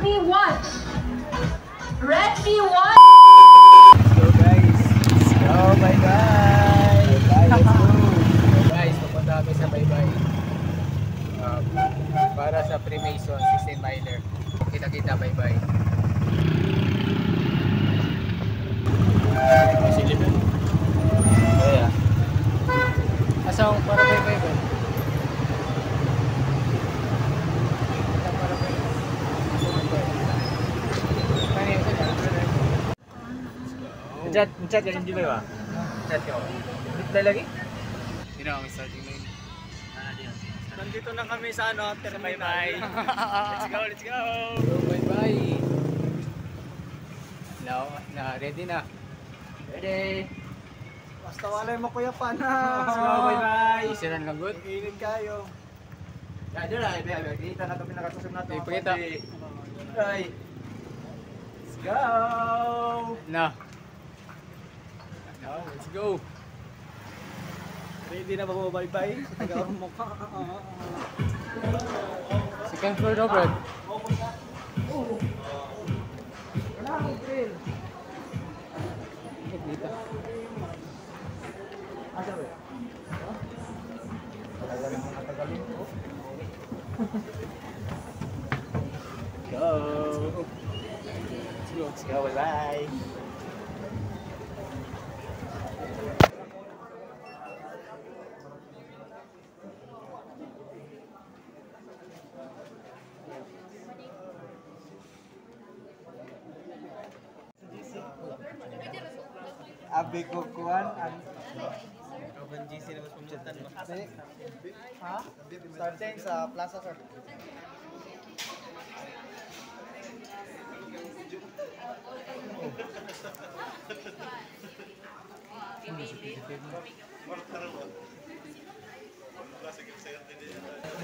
Ready, one. Ready, one. So guys, let's go, bye-bye. Bye, let's go. So guys, pupunta kami sa bye-bye. Para sa Freemason, 16 miler. Kita-kita, bye-bye. Masilip yun. Kaya. Asang para bye-bye ba? Chat ka hindi ba? Chat ka. Reply lagi? Sino ang starting line? Nandito na kami sa terminal. Bye. Let's go. Bye. Now, ready na. Ready. Basta walay mo kuya pa na. Let's go, bye. Isiran lang good. Init kayo. Ya, dito na. Kita na kami nakasusunod natin. Ipakita. Right. Let's go. Na. Now, let's go. Ready na ba bye-bye? Tagawang mo ka. Second floor daw, Brad. Wala akong grill. Dito. Asa ba? Tagal naman natagalin ko. Go! Let's go, bye-bye! Abi ko kuan ang GC na mas pumutan mo. Ha? Starting sa Plaza Sir.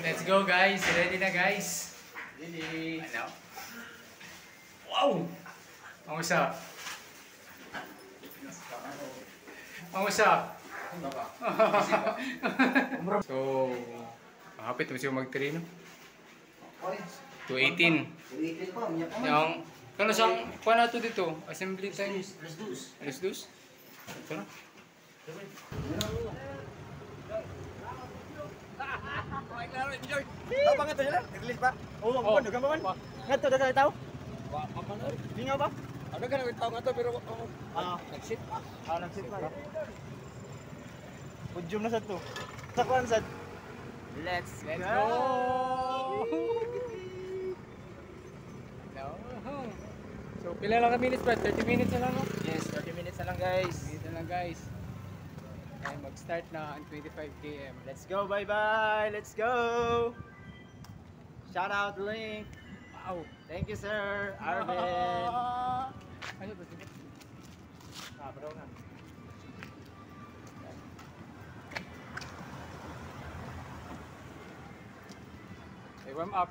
Let's go guys. Ready na guys. Ready. Ano? Wow! Ang usap. Ang usap. So, hapit mo siya mag-train, no? 218. Yung, kano siyang, kuha na ito dito? Assembly time? Alas dos? Ito na. Tahu banget tuh ya? Release Pak. Oh, bukan juga kan? Ngato daga tahu? Lingaw ba? Ano ka na tahu nga to pero nag-ship. Nag-ship pa. Pujum na sa to. Sa kuan sad. Let's go! So, pila lang ka minutes ba? 30 minutes na lang, no? Yes, 30 minutes na lang guys. Dito lang guys. Ay, mag-start na ang 25 km. Let's go, bye-bye. Let's go. Shout out Link. Wow! Thank you sir, Arvin. Ano ba ito? Bro na. Okay, warm up.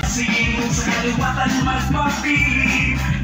Sige mo sa kaliwatan magpapilip